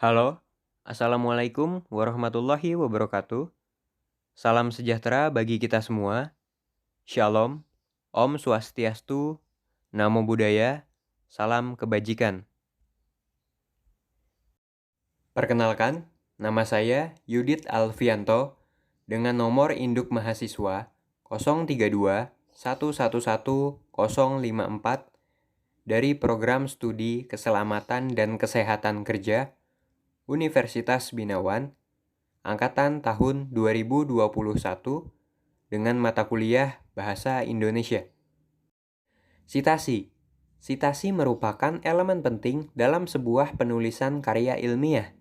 Halo, Assalamualaikum warahmatullahi wabarakatuh. Salam sejahtera bagi kita semua. Shalom, Om Swastiastu, Namo Buddhaya, Salam Kebajikan. Perkenalkan, nama saya Yudit Alfianto dengan nomor induk mahasiswa 032 111 054 dari Program Studi Keselamatan dan Kesehatan Kerja Universitas Binawan Angkatan tahun 2021 dengan mata kuliah Bahasa Indonesia. Sitasi. Sitasi merupakan elemen penting dalam sebuah penulisan karya ilmiah.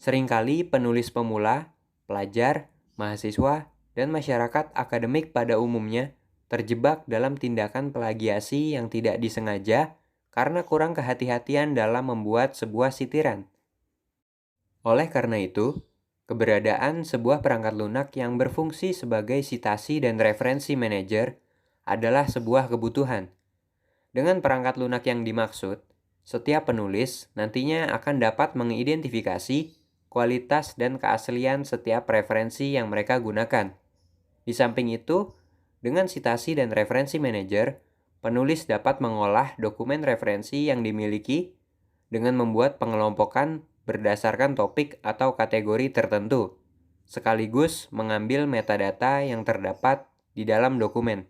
Seringkali penulis pemula, pelajar, mahasiswa, dan masyarakat akademik pada umumnya terjebak dalam tindakan plagiasi yang tidak disengaja karena kurang kehati-hatian dalam membuat sebuah sitiran. Oleh karena itu, keberadaan sebuah perangkat lunak yang berfungsi sebagai sitasi dan referensi manajer adalah sebuah kebutuhan. Dengan perangkat lunak yang dimaksud, setiap penulis nantinya akan dapat mengidentifikasi kualitas dan keaslian setiap referensi yang mereka gunakan. Di samping itu, dengan sitasi dan referensi manajer, penulis dapat mengolah dokumen referensi yang dimiliki dengan membuat pengelompokan berdasarkan topik atau kategori tertentu, sekaligus mengambil metadata yang terdapat di dalam dokumen.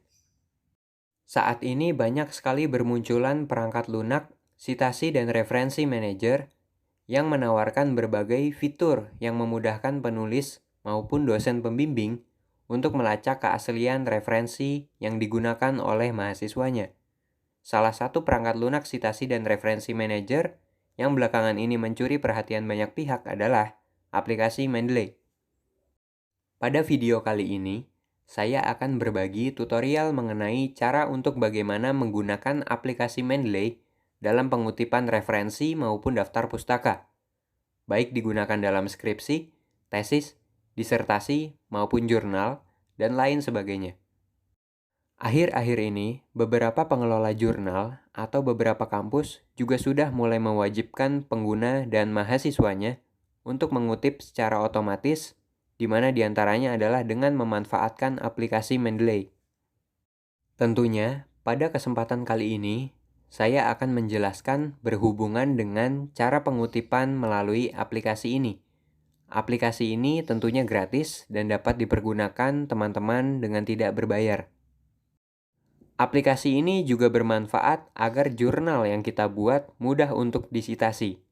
Saat ini banyak sekali bermunculan perangkat lunak, sitasi dan referensi manajer yang menawarkan berbagai fitur yang memudahkan penulis maupun dosen pembimbing untuk melacak keaslian referensi yang digunakan oleh mahasiswanya. Salah satu perangkat lunak sitasi dan referensi manajer yang belakangan ini mencuri perhatian banyak pihak adalah aplikasi Mendeley. Pada video kali ini, saya akan berbagi tutorial mengenai cara untuk bagaimana menggunakan aplikasi Mendeley dalam pengutipan referensi maupun daftar pustaka, baik digunakan dalam skripsi, tesis, disertasi, maupun jurnal, dan lain sebagainya. Akhir-akhir ini, beberapa pengelola jurnal atau beberapa kampus juga sudah mulai mewajibkan pengguna dan mahasiswanya untuk mengutip secara otomatis, di mana diantaranya adalah dengan memanfaatkan aplikasi Mendeley. Tentunya, pada kesempatan kali ini, saya akan menjelaskan berhubungan dengan cara pengutipan melalui aplikasi ini. Aplikasi ini tentunya gratis dan dapat dipergunakan teman-teman dengan tidak berbayar. Aplikasi ini juga bermanfaat agar jurnal yang kita buat mudah untuk disitasi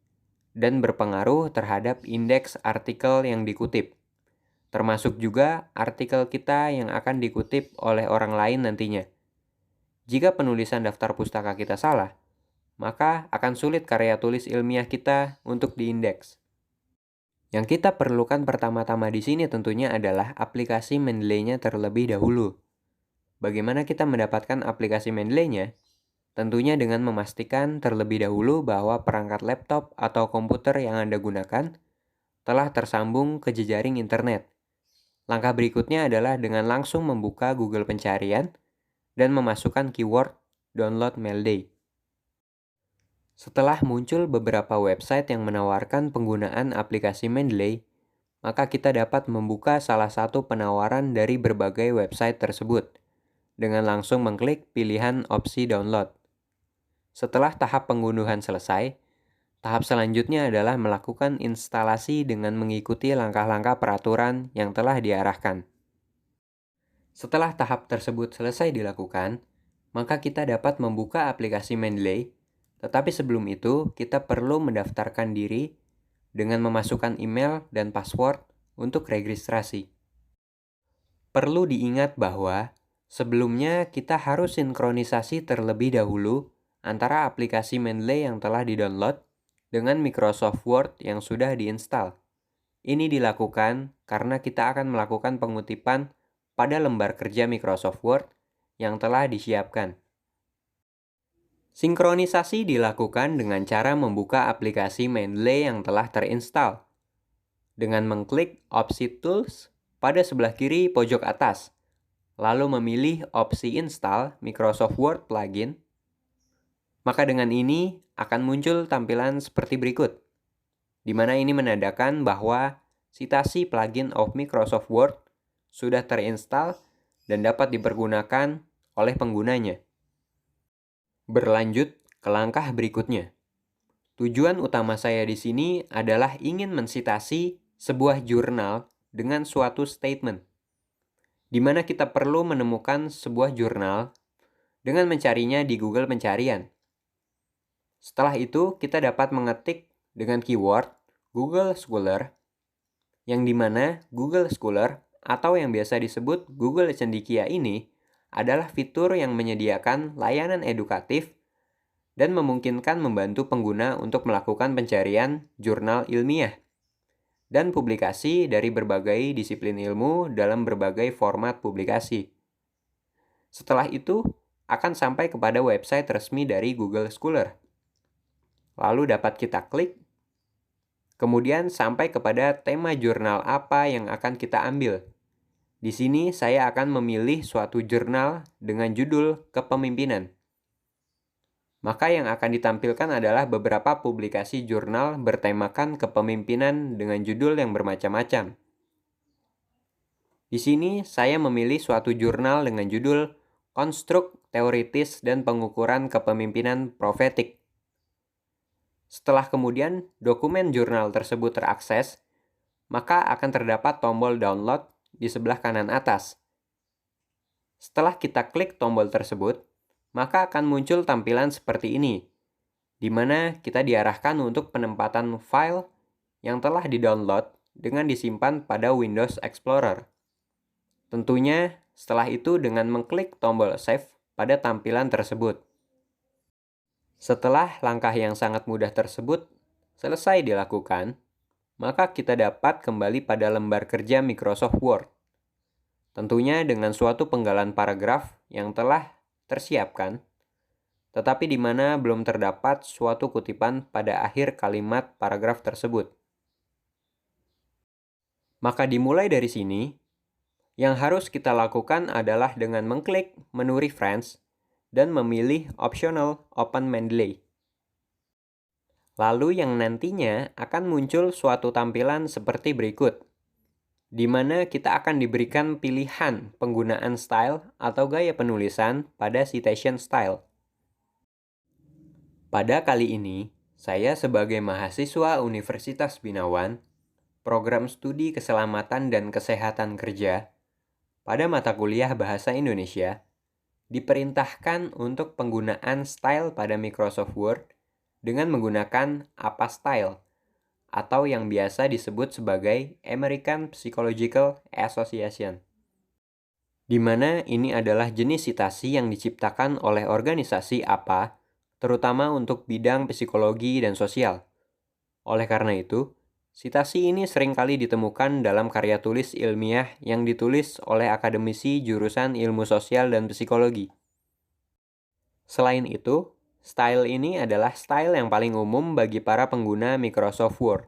dan berpengaruh terhadap indeks artikel yang dikutip, termasuk juga artikel kita yang akan dikutip oleh orang lain nantinya. Jika penulisan daftar pustaka kita salah, maka akan sulit karya tulis ilmiah kita untuk diindeks. Yang kita perlukan pertama-tama di sini tentunya adalah aplikasi Mendeley-nya terlebih dahulu. Bagaimana kita mendapatkan aplikasi Mendeley-nya? Tentunya dengan memastikan terlebih dahulu bahwa perangkat laptop atau komputer yang Anda gunakan telah tersambung ke jejaring internet. Langkah berikutnya adalah dengan langsung membuka Google Pencarian dan memasukkan keyword download Mendeley. Setelah muncul beberapa website yang menawarkan penggunaan aplikasi Mendeley, maka kita dapat membuka salah satu penawaran dari berbagai website tersebut dengan langsung mengklik pilihan opsi download. Setelah tahap pengunduhan selesai, tahap selanjutnya adalah melakukan instalasi dengan mengikuti langkah-langkah peraturan yang telah diarahkan. Setelah tahap tersebut selesai dilakukan, maka kita dapat membuka aplikasi Mendeley, tetapi sebelum itu kita perlu mendaftarkan diri dengan memasukkan email dan password untuk registrasi. Perlu diingat bahwa sebelumnya kita harus sinkronisasi terlebih dahulu antara aplikasi Mendeley yang telah di-download dengan Microsoft Word yang sudah diinstal. Ini dilakukan karena kita akan melakukan pengutipan pada lembar kerja Microsoft Word yang telah disiapkan. Sinkronisasi dilakukan dengan cara membuka aplikasi Mendeley yang telah terinstal dengan mengklik opsi Tools pada sebelah kiri pojok atas, lalu memilih opsi Install Microsoft Word Plugin, maka dengan ini akan muncul tampilan seperti berikut. di mana ini menandakan bahwa citasi plugin of Microsoft Word sudah terinstall dan dapat dipergunakan oleh penggunanya. Berlanjut ke langkah berikutnya. Tujuan utama saya di sini adalah ingin mensitasi sebuah jurnal dengan suatu statement, di mana kita perlu menemukan sebuah jurnal dengan mencarinya di Google Pencarian. Setelah itu, kita dapat mengetik dengan keyword Google Scholar, yang dimana Google Scholar atau yang biasa disebut Google Cendekia ini adalah fitur yang menyediakan layanan edukatif dan memungkinkan membantu pengguna untuk melakukan pencarian jurnal ilmiah dan publikasi dari berbagai disiplin ilmu dalam berbagai format publikasi. Setelah itu, akan sampai kepada website resmi dari Google Scholar. Lalu dapat kita klik, kemudian sampai kepada tema jurnal apa yang akan kita ambil. Di sini saya akan memilih suatu jurnal dengan judul kepemimpinan. Maka yang akan ditampilkan adalah beberapa publikasi jurnal bertemakan kepemimpinan dengan judul yang bermacam-macam. Di sini saya memilih suatu jurnal dengan judul Konstruk Teoritis dan Pengukuran Kepemimpinan Profetik. Setelah kemudian dokumen jurnal tersebut terakses, maka akan terdapat tombol download di sebelah kanan atas. Setelah kita klik tombol tersebut, maka akan muncul tampilan seperti ini, di mana kita diarahkan untuk penempatan file yang telah di-download dengan disimpan pada Windows Explorer. Tentunya, setelah itu dengan mengklik tombol Save pada tampilan tersebut. Setelah langkah yang sangat mudah tersebut selesai dilakukan, maka kita dapat kembali pada lembar kerja Microsoft Word. Tentunya dengan suatu penggalan paragraf yang telah tersiapkan, tetapi di mana belum terdapat suatu kutipan pada akhir kalimat paragraf tersebut. Maka dimulai dari sini, yang harus kita lakukan adalah dengan mengklik menu Reference dan memilih Optional Open Mendeley. Lalu yang nantinya akan muncul suatu tampilan seperti berikut, di mana kita akan diberikan pilihan penggunaan style atau gaya penulisan pada citation style. Pada kali ini, saya sebagai mahasiswa Universitas Binawan, program studi keselamatan dan kesehatan kerja, pada mata kuliah Bahasa Indonesia, diperintahkan untuk penggunaan style pada Microsoft Word dengan menggunakan APA Style, atau yang biasa disebut sebagai American Psychological Association, di mana ini adalah jenis citasi yang diciptakan oleh organisasi APA, terutama untuk bidang psikologi dan sosial. Oleh karena itu, citasi ini seringkali ditemukan dalam karya tulis ilmiah yang ditulis oleh akademisi jurusan ilmu sosial dan psikologi. Selain itu, style ini adalah style yang paling umum bagi para pengguna Microsoft Word.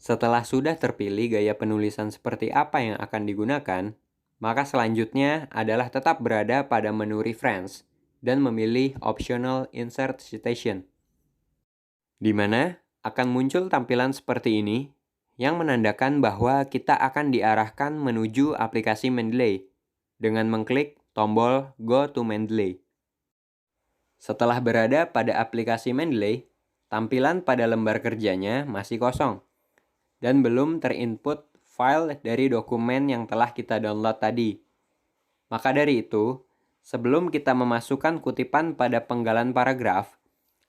Setelah sudah terpilih gaya penulisan seperti apa yang akan digunakan, maka selanjutnya adalah tetap berada pada menu Reference dan memilih Optional Insert Citation, di mana akan muncul tampilan seperti ini yang menandakan bahwa kita akan diarahkan menuju aplikasi Mendeley dengan mengklik tombol Go to Mendeley. Setelah berada pada aplikasi Mendeley, tampilan pada lembar kerjanya masih kosong dan belum terinput file dari dokumen yang telah kita download tadi. Maka dari itu, sebelum kita memasukkan kutipan pada penggalan paragraf,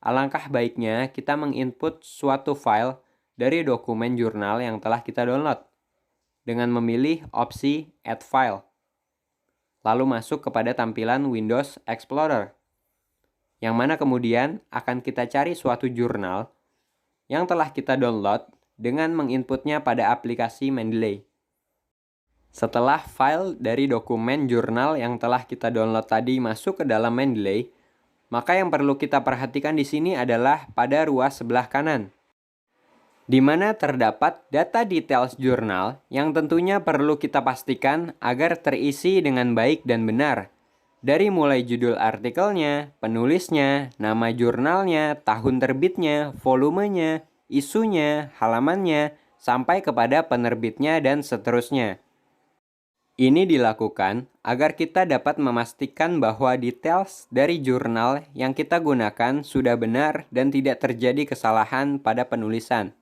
alangkah baiknya kita menginput suatu file dari dokumen jurnal yang telah kita download dengan memilih opsi Add File. Lalu masuk kepada tampilan Windows Explorer, yang mana kemudian akan kita cari suatu jurnal yang telah kita download dengan menginputnya pada aplikasi Mendeley. Setelah file dari dokumen jurnal yang telah kita download tadi masuk ke dalam Mendeley, maka yang perlu kita perhatikan di sini adalah pada ruas sebelah kanan, di mana terdapat data details jurnal yang tentunya perlu kita pastikan agar terisi dengan baik dan benar. Dari mulai judul artikelnya, penulisnya, nama jurnalnya, tahun terbitnya, volumenya, isunya, halamannya, sampai kepada penerbitnya dan seterusnya. Ini dilakukan agar kita dapat memastikan bahwa details dari jurnal yang kita gunakan sudah benar dan tidak terjadi kesalahan pada penulisan.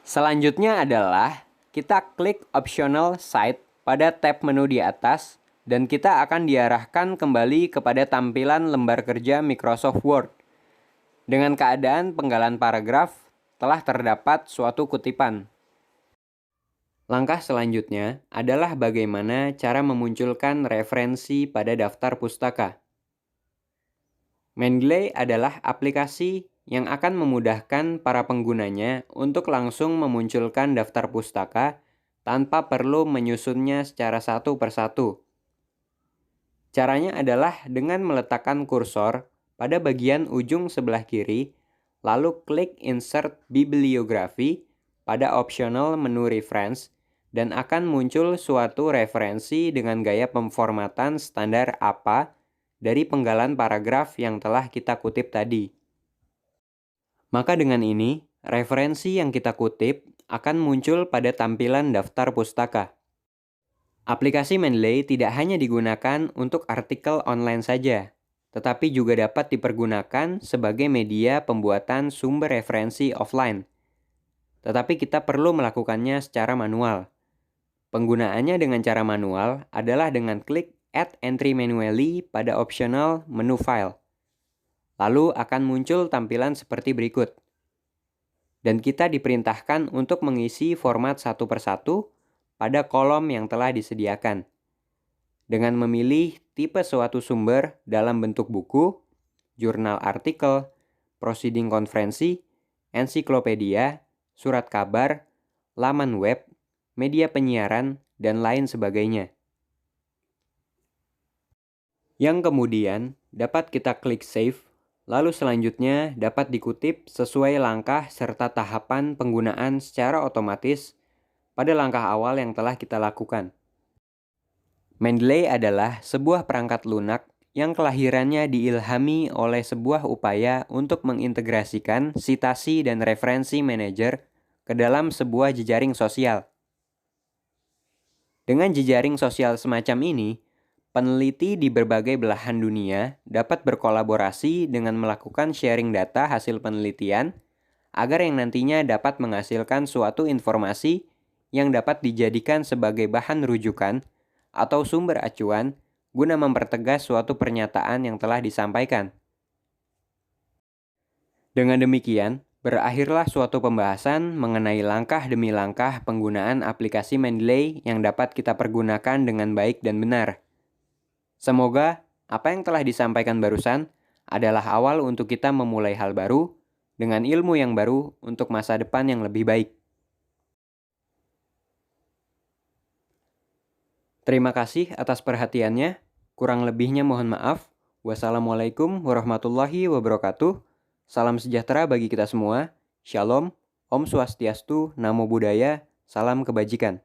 Selanjutnya adalah kita klik Optional Site pada tab menu di atas dan kita akan diarahkan kembali kepada tampilan lembar kerja Microsoft Word. Dengan keadaan penggalan paragraf telah terdapat suatu kutipan. Langkah selanjutnya adalah bagaimana cara memunculkan referensi pada daftar pustaka. Mendeley adalah aplikasi yang akan memudahkan para penggunanya untuk langsung memunculkan daftar pustaka tanpa perlu menyusunnya secara satu persatu. Caranya adalah dengan meletakkan kursor pada bagian ujung sebelah kiri, lalu klik Insert Bibliography pada optional menu Reference, dan akan muncul suatu referensi dengan gaya pemformatan standar APA dari penggalan paragraf yang telah kita kutip tadi. Maka dengan ini, referensi yang kita kutip akan muncul pada tampilan daftar pustaka. Aplikasi Mendeley tidak hanya digunakan untuk artikel online saja, tetapi juga dapat dipergunakan sebagai media pembuatan sumber referensi offline. Tetapi kita perlu melakukannya secara manual. Penggunaannya dengan cara manual adalah dengan klik Add Entry Manually pada optional menu File. Lalu akan muncul tampilan seperti berikut. Dan kita diperintahkan untuk mengisi format satu persatu pada kolom yang telah disediakan. Dengan memilih tipe suatu sumber dalam bentuk buku, jurnal artikel, proceeding konferensi, ensiklopedia, surat kabar, laman web, media penyiaran, dan lain sebagainya. Yang kemudian dapat kita klik Save, lalu selanjutnya dapat dikutip sesuai langkah serta tahapan penggunaan secara otomatis pada langkah awal yang telah kita lakukan. Mendeley adalah sebuah perangkat lunak yang kelahirannya diilhami oleh sebuah upaya untuk mengintegrasikan citasi dan referensi manager ke dalam sebuah jejaring sosial. Dengan jejaring sosial semacam ini, peneliti di berbagai belahan dunia dapat berkolaborasi dengan melakukan sharing data hasil penelitian agar yang nantinya dapat menghasilkan suatu informasi yang dapat dijadikan sebagai bahan rujukan atau sumber acuan guna mempertegas suatu pernyataan yang telah disampaikan. Dengan demikian, berakhirlah suatu pembahasan mengenai langkah demi langkah penggunaan aplikasi Mendeley yang dapat kita pergunakan dengan baik dan benar. Semoga apa yang telah disampaikan barusan adalah awal untuk kita memulai hal baru dengan ilmu yang baru untuk masa depan yang lebih baik. Terima kasih atas perhatiannya. Kurang lebihnya mohon maaf. Wassalamualaikum warahmatullahi wabarakatuh. Salam sejahtera bagi kita semua. Shalom, Om Swastiastu, Namo Buddhaya, salam kebajikan.